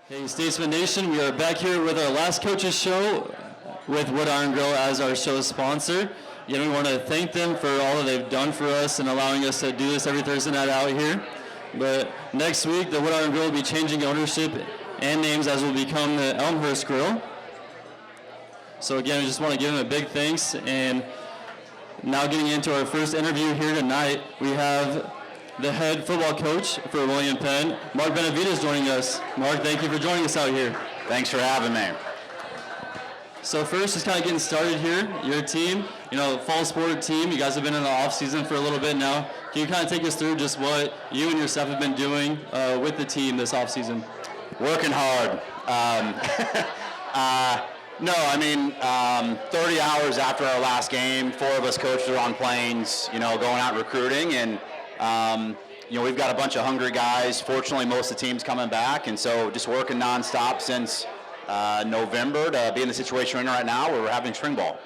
Hey, Statesmen Nation, we are back here with our last coaches show with Wood Iron Grill as our show sponsor. Again, we want to thank them for all that they've done for us and allowing us to do this every Thursday night out here. But next week, the Wood Iron Grill will be changing ownership and names as will become the Elmhurst Grill. So again, we just want to give them a big thanks. And now getting into our first interview here tonight, we have the head football coach for William Penn, Mark Benavides, joining us. Mark, thank you for joining us out here. Thanks for having me. So first, just kind of getting started here, your team, fall sport team, you guys have been in the off season for a little bit now. Can you kind of take us through just what you and your staff have been doing with the team this off season? Working hard. 30 hours after our last game, 4 of us coaches are on planes, going out recruiting, and we've got a bunch of hungry guys. Fortunately, most of the team's coming back, and so just working nonstop since November to be in the situation we're in right now where we're having spring ball.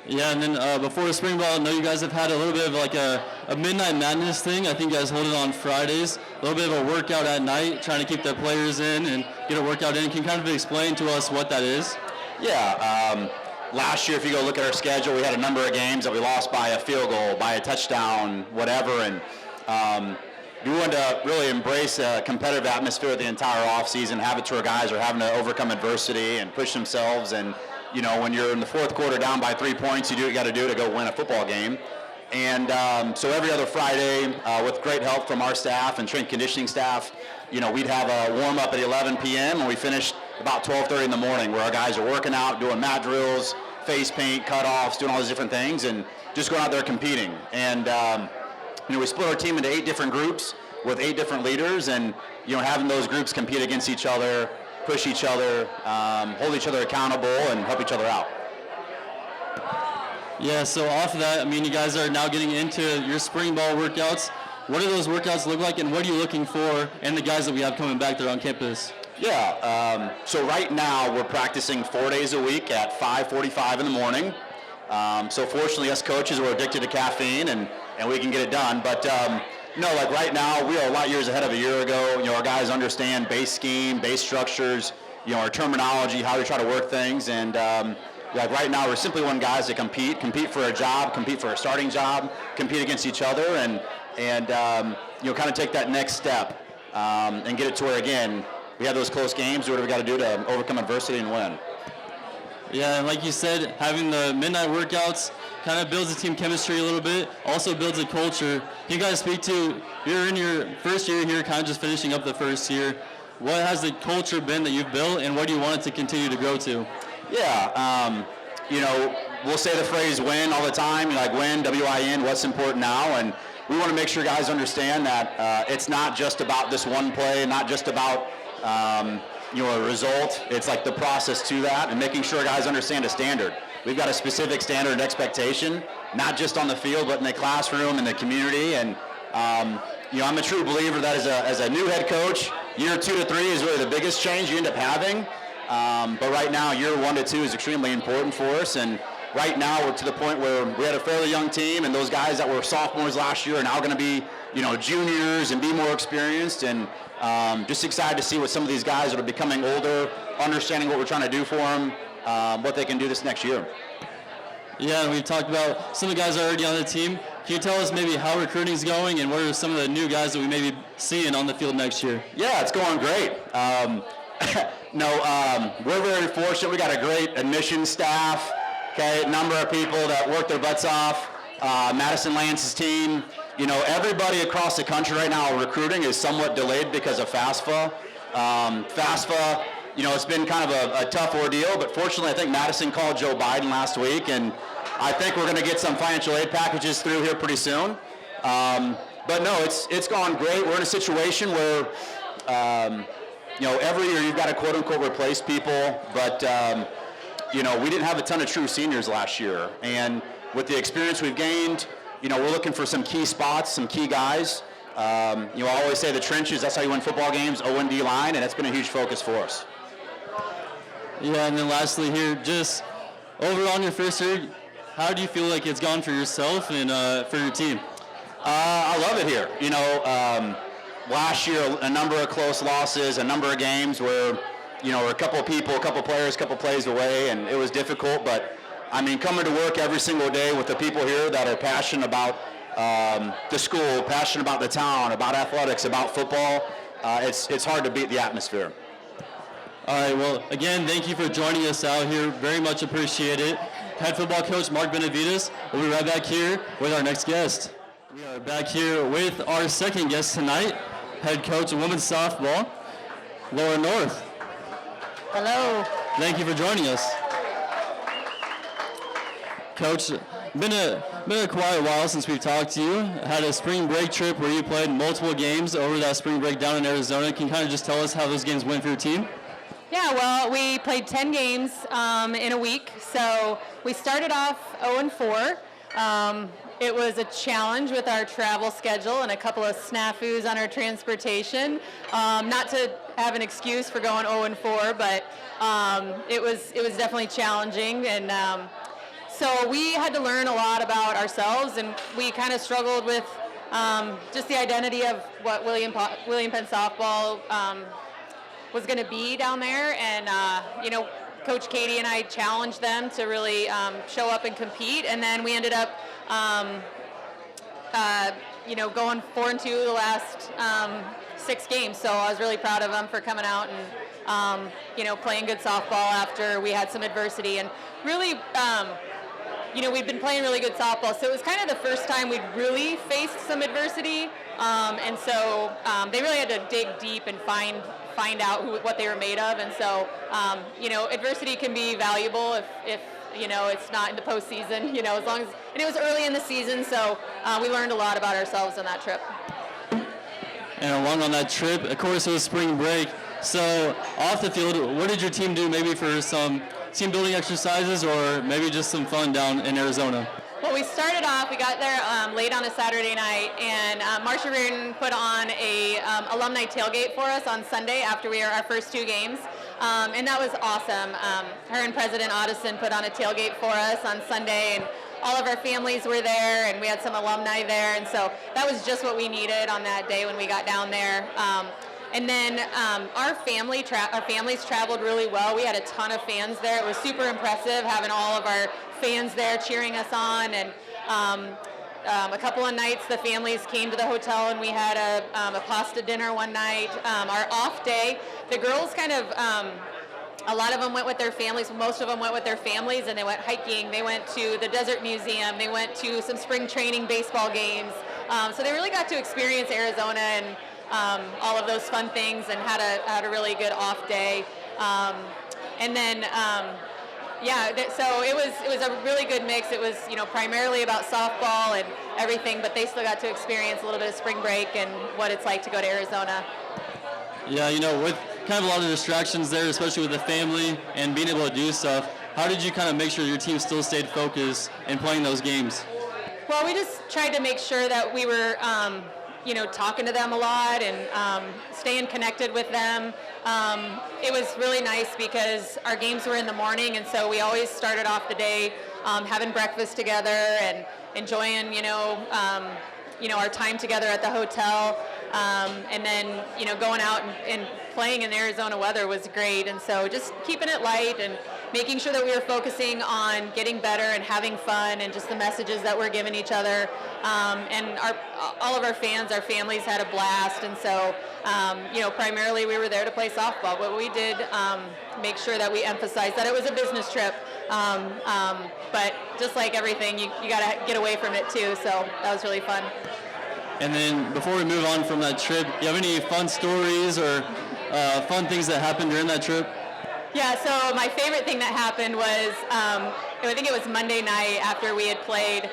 Yeah, and then before the spring ball, I know you guys have had a little bit of like a midnight madness thing. I think you guys hold it on Fridays. A little bit of a workout at night, trying to keep the players in and get a workout in. Can you kind of explain to us what that is? Yeah. Last year, if you go look at our schedule, we had a number of games that we lost by a field goal, by a touchdown, whatever, and we wanted to really embrace a competitive atmosphere the entire offseason, have it to where guys are having to overcome adversity and push themselves, and when you're in the fourth quarter down by 3 points, you do what you got to do to go win a football game. And so every other Friday, with great help from our staff and strength conditioning staff, we'd have a warm-up at 11 p.m. and we finished about 12:30 in the morning, where our guys are working out, doing mat drills, face paint, cutoffs, doing all these different things, and just going out there competing. And we split our team into 8 different groups with 8 different leaders, and having those groups compete against each other, push each other, hold each other accountable, and help each other out. Yeah, so off of that, you guys are now getting into your spring ball workouts. What do those workouts look like, and what are you looking for in the guys that we have coming back there on campus? Yeah, so right now we're practicing 4 days a week at 5:45 in the morning. So fortunately, us coaches, we're addicted to caffeine, and we can get it done. But right now, we are a lot years ahead of a year ago. Our guys understand base scheme, base structures, our terminology, how we try to work things, and right now, we're simply wanting guys to compete for a job, compete for a starting job, compete against each other, and kind of take that next step and get it to where, again, we have those close games, do whatever we got to do to overcome adversity and win. Yeah, and like you said, having the midnight workouts kind of builds the team chemistry a little bit, also builds a culture. Can you guys speak to, you're in your first year here, kind of just finishing up the first year. What has the culture been that you've built, and what do you want it to continue to grow to? Yeah, we'll say the phrase win all the time, like win, W-I-N, what's important now, and we want to make sure guys understand that it's not just about this one play, not just about a result. It's like the process to that, and making sure guys understand a standard. We've got a specific standard and expectation, not just on the field, but in the classroom, in the community, and I'm a true believer that as a new head coach, year 2 to 3 is really the biggest change you end up having. But right now, year 1 to 2 is extremely important for us, and right now we're to the point where we had a fairly young team, and those guys that were sophomores last year are now going to be, juniors and be more experienced, and just excited to see what some of these guys that are becoming older, understanding what we're trying to do for them, what they can do this next year. Yeah, and we've talked about some of the guys already on the team. Can you tell us maybe how recruiting's going, and what are some of the new guys that we may be seeing on the field next year? Yeah, it's going great. We're very fortunate. We got a great admissions staff, a number of people that work their butts off. Madison Lance's team, everybody across the country right now recruiting is somewhat delayed because of FAFSA. FAFSA, it's been kind of a tough ordeal, but fortunately I think Madison called Joe Biden last week, and I think we're going to get some financial aid packages through here pretty soon. But no, it's gone great. We're in a situation where every year you've got to quote-unquote replace people, but, we didn't have a ton of true seniors last year. And with the experience we've gained, we're looking for some key spots, some key guys. I always say the trenches, that's how you win football games, O&D line, and that's been a huge focus for us. Yeah, and then lastly here, just overall in your first year, how do you feel like it's gone for yourself and for your team? I love it here. last year, a number of close losses, a number of games where, we're a couple of people, a couple of players, a couple of plays away, and it was difficult. But, I mean, coming to work every single day with the people here that are passionate about the school, passionate about the town, about athletics, about football, it's hard to beat the atmosphere. All right, well, again, thank you for joining us out here. Very much appreciate it. Head football coach Mark Benavides. We'll be right back here with our next guest. We are back here with our second guest tonight, head coach of women's softball, Laura North. Hello. Thank you for joining us. Coach, been a quiet while since we've talked to you. Had a spring break trip where you played multiple games over that spring break down in Arizona. Can you kind of just tell us how those games went for your team? Yeah, well, we played 10 games in a week. So we started off 0-4. It was a challenge with our travel schedule and a couple of snafus on our transportation. Not to have an excuse for going 0-4, but it was definitely challenging. And so we had to learn a lot about ourselves, and we kind of struggled with just the identity of what William Penn softball was going to be down there. And, Coach Katie and I challenged them to really show up and compete. And then we ended up, going 4-2 the last 6 games. So I was really proud of them for coming out and, playing good softball after we had some adversity. And really, we'd been playing really good softball, so it was kind of the first time we'd really faced some adversity, and so they really had to dig deep and find out what they were made of. And so, adversity can be valuable if it's not in the postseason, as long as, and it was early in the season, so we learned a lot about ourselves on that trip. And along on that trip, of course, it was spring break. So off the field, what did your team do maybe for some team building exercises or maybe just some fun down in Arizona? Well, we started off, we got there late on a Saturday night, and Marcia Reardon put on a alumni tailgate for us on Sunday after our first 2 games, and that was awesome. Her and President Otteson put on a tailgate for us on Sunday, and all of our families were there, and we had some alumni there, and so that was just what we needed on that day when we got down there. And then our families traveled really well. We had a ton of fans there. It was super impressive having all of our fans there cheering us on. And a couple of nights the families came to the hotel and we had a pasta dinner one night. Our off day, the girls kind of, a lot of them went with their families. Most of them went with their families, and they went hiking. They went to the Desert Museum. They went to some spring training baseball games. So they really got to experience Arizona and all of those fun things, and had a really good off day. And then, so it was a really good mix. It was, primarily about softball and everything, but they still got to experience a little bit of spring break and what it's like to go to Arizona. Yeah, with kind of a lot of distractions there, especially with the family and being able to do stuff, how did you kind of make sure your team still stayed focused in playing those games? Well, we just tried to make sure that we were, talking to them a lot and staying connected with them. It was really nice because our games were in the morning, and so we always started off the day having breakfast together and enjoying, our time together at the hotel. And then, going out and playing in Arizona weather was great. And so just keeping it light and making sure that we were focusing on getting better and having fun and just the messages that we're giving each other. And all of our families had a blast. And so, primarily we were there to play softball, but we did make sure that we emphasized that it was a business trip. But just like everything, you got to get away from it too. So that was really fun. And then before we move on from that trip, do you have any fun stories or fun things that happened during that trip? Yeah, so my favorite thing that happened was, I think it was Monday night after we had played.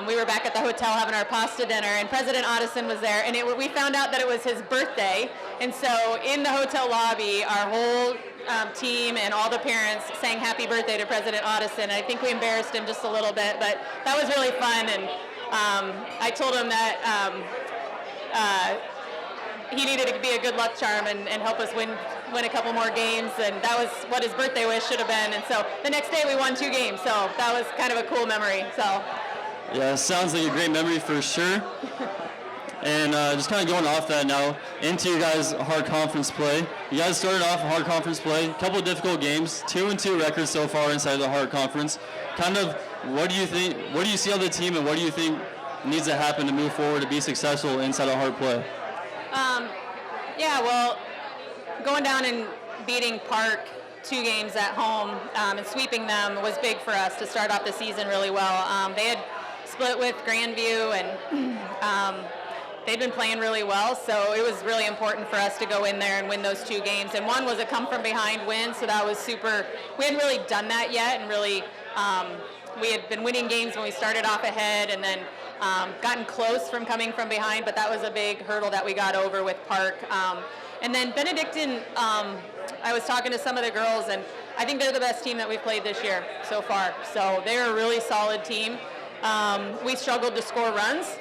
We were back at the hotel having our pasta dinner, and President Otteson was there, and we found out that it was his birthday. And so in the hotel lobby, our whole team and all the parents sang happy birthday to President Otteson. I think we embarrassed him just a little bit, but that was really fun. And I told him that he needed to be a good luck charm and help us win a couple more games, and that was what his birthday wish should have been. And so the next day we won 2 games, so that was kind of a cool memory. So yeah, sounds like a great memory for sure. And just kind of going off that now into your guys' hard conference play. You guys started off hard conference play, a couple of difficult games, 2-2 records so far inside the hard conference. Kind of, what do you think? What do you see on the team, and what do you think needs to happen to move forward to be successful inside a hard play? Yeah, well, going down and beating Park 2 games at home and sweeping them was big for us to start off the season really well. They had split with Grandview, and they'd been playing really well, so it was really important for us to go in there and win those 2 games. And one was a come-from-behind win, so that was super. We hadn't really done that yet, and really we had been winning games when we started off ahead, and then gotten close from coming from behind, but that was a big hurdle that we got over with Park. And then Benedictine, I was talking to some of the girls, and I think they're the best team that we've played this year so far. So they're a really solid team. We struggled to score runs.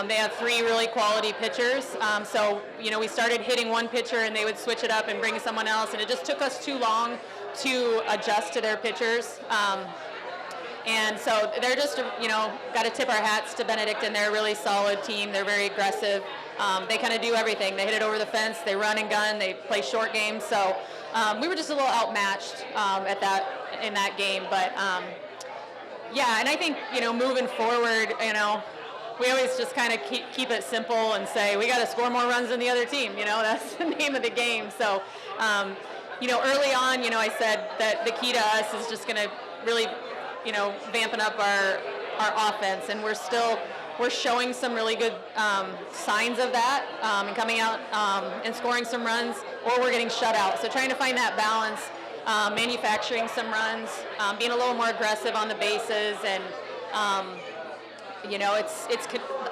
They have 3 really quality pitchers. So, we started hitting one pitcher, and they would switch it up and bring someone else, and it just took us too long to adjust to their pitchers. And so they're just, got to tip our hats to Benedictine. They're a really solid team. They're very aggressive. They kind of do everything. They hit it over the fence. They run and gun. They play short games. So we were just a little outmatched in that game. But, yeah, and I think, moving forward, we always just kind of keep it simple and say, we got to score more runs than the other team. That's the name of the game. So, early on, I said that the key to us is just going to really vamping up our offense, and we're showing some really good signs of that, and coming out and scoring some runs, or we're getting shut out. So trying to find that balance, manufacturing some runs, being a little more aggressive on the bases, and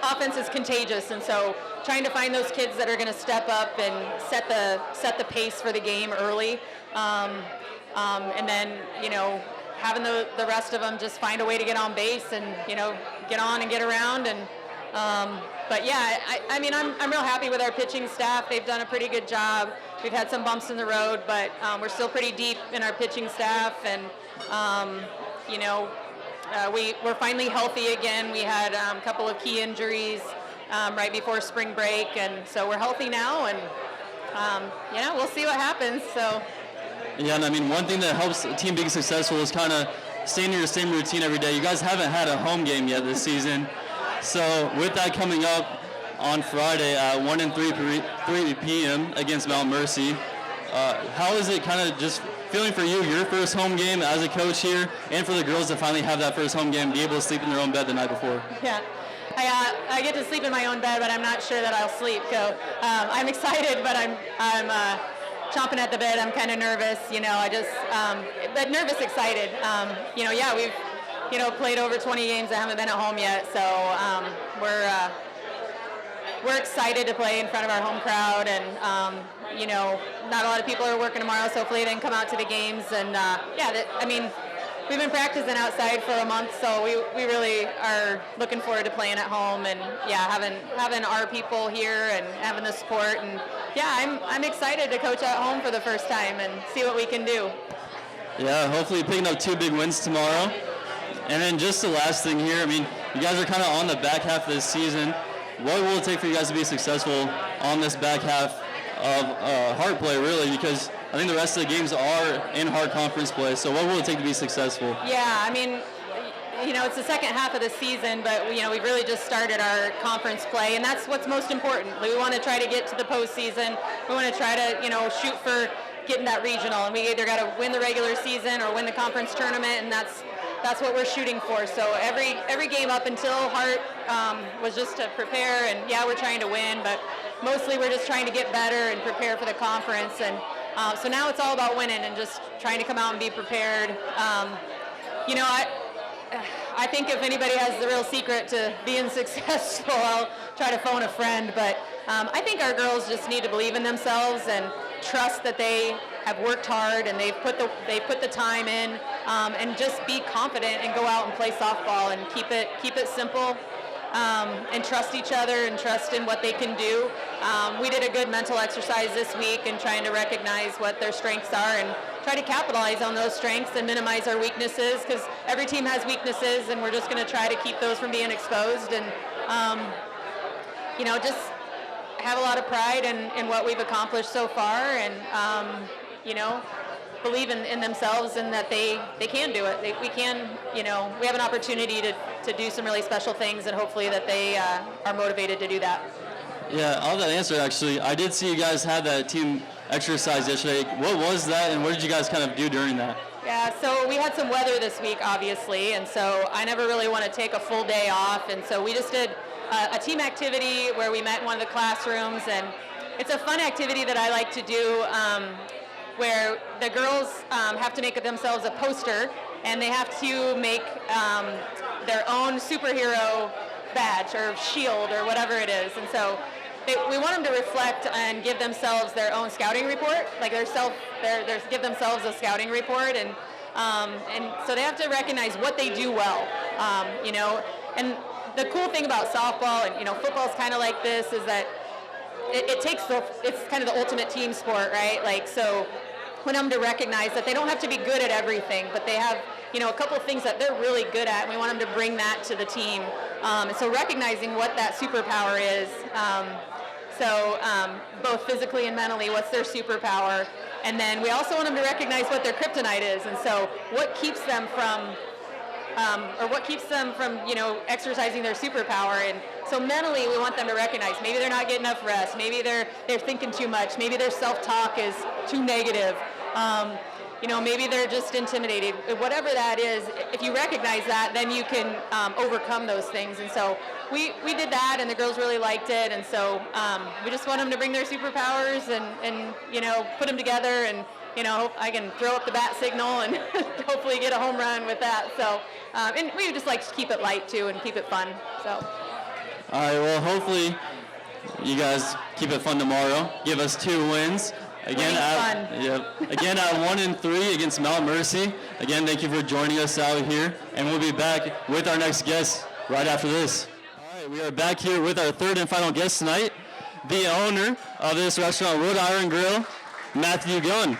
offense is contagious, and so trying to find those kids that are going to step up and set the pace for the game early, and then having the rest of them just find a way to get on base and get on and get around. And but yeah, I'm real happy with our pitching staff. They've done a pretty good job. We've had some bumps in the road, but we're still pretty deep in our pitching staff, and we're finally healthy again. We had a couple of key injuries right before spring break, and so we're healthy now, and we'll see what happens. So. Yeah, and one thing that helps a team being successful is kind of staying in your same routine every day. You guys haven't had a home game yet this season. So with that coming up on Friday at 1 and 3 p.m. against Mount Mercy, how is it kind of just feeling for you, your first home game as a coach here, and for the girls to finally have that first home game, be able to sleep in their own bed the night before? Yeah. I get to sleep in my own bed, but I'm not sure that I'll sleep. So I'm excited, but I'm chomping at the bit. I'm kind of nervous, but nervous, excited. Yeah, we've, played over 20 games. I haven't been at home yet, so we're excited to play in front of our home crowd, and not a lot of people are working tomorrow, so hopefully they can come out to the games. And we've been practicing outside for a month, so we really are looking forward to playing at home, and yeah, having our people here and having the support, and yeah, I'm excited to coach at home for the first time and see what we can do. Yeah, hopefully picking up 2 big wins tomorrow. And then just the last thing here, you guys are kind of on the back half of this season. What will it take for you guys to be successful on this back half of hard play, really? Because I think the rest of the games are in hard conference play. So what will it take to be successful? Yeah, it's the second half of the season, but we've really just started our conference play, and that's what's most important. We want to try to get to the postseason. We want to try to shoot for getting that regional, and we either got to win the regular season or win the conference tournament, and that's what we're shooting for. So every game up until Hart was just to prepare, and yeah, we're trying to win, but mostly we're just trying to get better and prepare for the conference. And so now it's all about winning and just trying to come out and be prepared. I think if anybody has the real secret to being successful, I'll try to phone a friend. But I think our girls just need to believe in themselves and trust that they have worked hard and they've put the time in, and just be confident and go out and play softball and keep it simple, and trust each other and trust in what they can do. We did a good mental exercise this week and trying to recognize what their strengths are and try to capitalize on those strengths and minimize our weaknesses, because every team has weaknesses, and we're just going to try to keep those from being exposed. And just have a lot of pride in what we've accomplished so far, and believe in themselves and that they can do it. We can, we have an opportunity to do some really special things, and hopefully that they are motivated to do that. Yeah, all that answer actually. I did see you guys had that team exercise yesterday. What was that, and what did you guys kind of do during that? Yeah, so we had some weather this week, obviously, and so I never really want to take a full day off, and so we just did a team activity where we met in one of the classrooms, and it's a fun activity that I like to do where the girls have to make themselves a poster, and they have to make their own superhero badge or shield or whatever it is, and so we want them to reflect and give themselves their own scouting report, like give themselves a scouting report, and so they have to recognize what they do well, and the cool thing about softball and football is kind of like this, is that it's kind of the ultimate team sport, right? Like, so we want them to recognize that they don't have to be good at everything, but they have a couple of things that they're really good at, and we want them to bring that to the team. And so recognizing what that superpower is, both physically and mentally, what's their superpower, and then we also want them to recognize what their kryptonite is, and so what keeps them from exercising their superpower. And so mentally, we want them to recognize maybe they're not getting enough rest, maybe they're thinking too much, maybe their self-talk is too negative, maybe they're just intimidated. Whatever that is, if you recognize that, then you can overcome those things. And so we did that, and the girls really liked it. And so we just want them to bring their superpowers and put them together, and I can throw up the bat signal and hopefully get a home run with that. So, and we would just like to keep it light too and keep it fun. So. All right, well, hopefully you guys keep it fun tomorrow. Give us 2 wins. Again at 1-3 against Mount Mercy. Again, thank you for joining us out here, and we'll be back with our next guest right after this. All right, we are back here with our third and final guest tonight, the owner of this restaurant, Rhode Iron Grill, Matthew Gunn.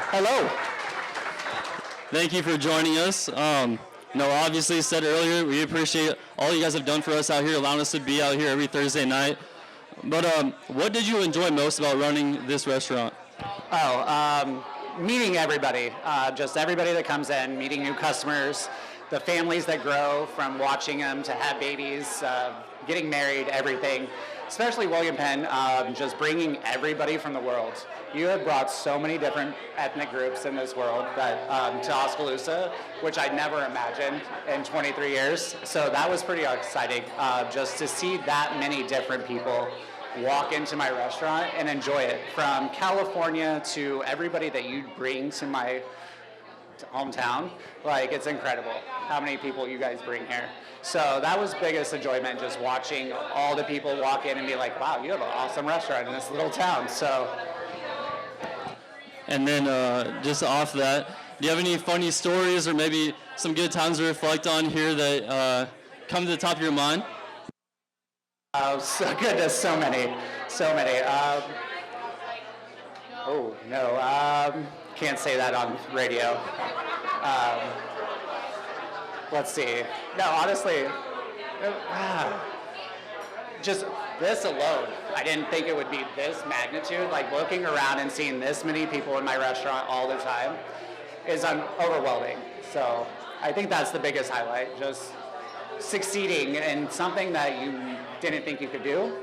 Hello. Thank you for joining us. Obviously said earlier, we appreciate all you guys have done for us out here, allowing us to be out here every Thursday night. But what did you enjoy most about running this restaurant? Meeting everybody, just everybody that comes in, meeting new customers, the families that grow from watching them to have babies, getting married, everything. Especially William Penn, just bringing everybody from the world. You have brought so many different ethnic groups in this world that to Oskaloosa, which I never imagined in 23 years. So that was pretty exciting, just to see that many different people walk into my restaurant and enjoy it. From California to everybody that you bring to my hometown, like, it's incredible how many people you guys bring here. So that was biggest enjoyment, just watching all the people walk in and be like, wow, you have an awesome restaurant in this little town. So. And then just off that, do you have any funny stories or maybe some good times to reflect on here that come to the top of your mind? So goodness, so many. Can't say that on radio. Let's see. No, honestly, just this alone, I didn't think it would be this magnitude. Like, looking around and seeing this many people in my restaurant all the time is overwhelming. So I think that's the biggest highlight, just succeeding in something that you didn't think you could do.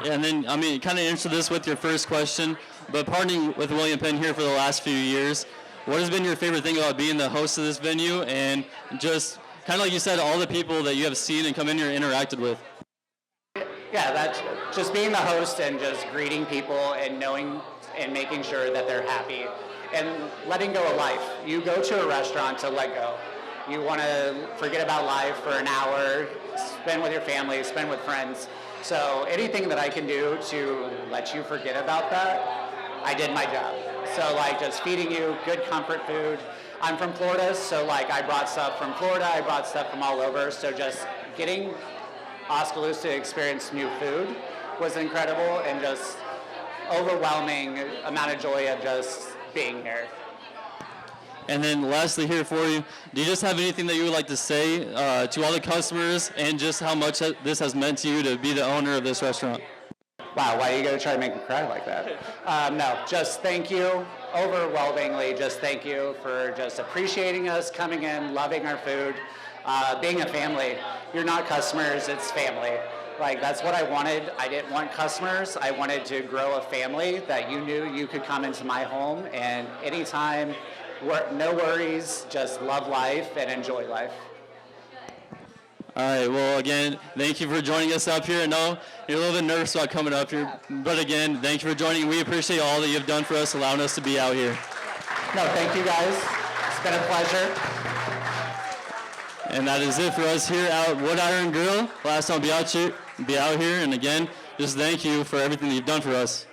Yeah, and then, kind of answer this with your first question, but partnering with William Penn here for the last few years, what has been your favorite thing about being the host of this venue, and just kind of like you said, all the people that you have seen and come in here and interacted with? Yeah, that's just being the host and just greeting people and knowing and making sure that they're happy and letting go of life. You go to a restaurant to let go. You want to forget about life for an hour, spend with your family, spend with friends. So anything that I can do to let you forget about that, I did my job. So, like, just feeding you good comfort food. I'm from Florida, so, like, I brought stuff from Florida, I brought stuff from all over. So just getting Oskaloosa to experience new food was incredible, and just overwhelming amount of joy of just being here. And then lastly here for you, do you just have anything that you would like to say to all the customers and just how much this has meant to you to be the owner of this restaurant? Wow, why are you going to try to make me cry like that? No, just thank you. Overwhelmingly, just thank you for just appreciating us, coming in, loving our food, being a family. You're not customers, it's family. Like, that's what I wanted. I didn't want customers. I wanted to grow a family that you knew you could come into my home and anytime, no worries, just love life and enjoy life. All right, well, again, thank you for joining us up here. I know you're a little bit nervous about coming up here, but again, thank you for joining. We appreciate all that you've done for us, allowing us to be out here. No, thank you guys. It's been a pleasure. And that is it for us here out at Wood Iron Grill. Last time be out here, and again, just thank you for everything that you've done for us.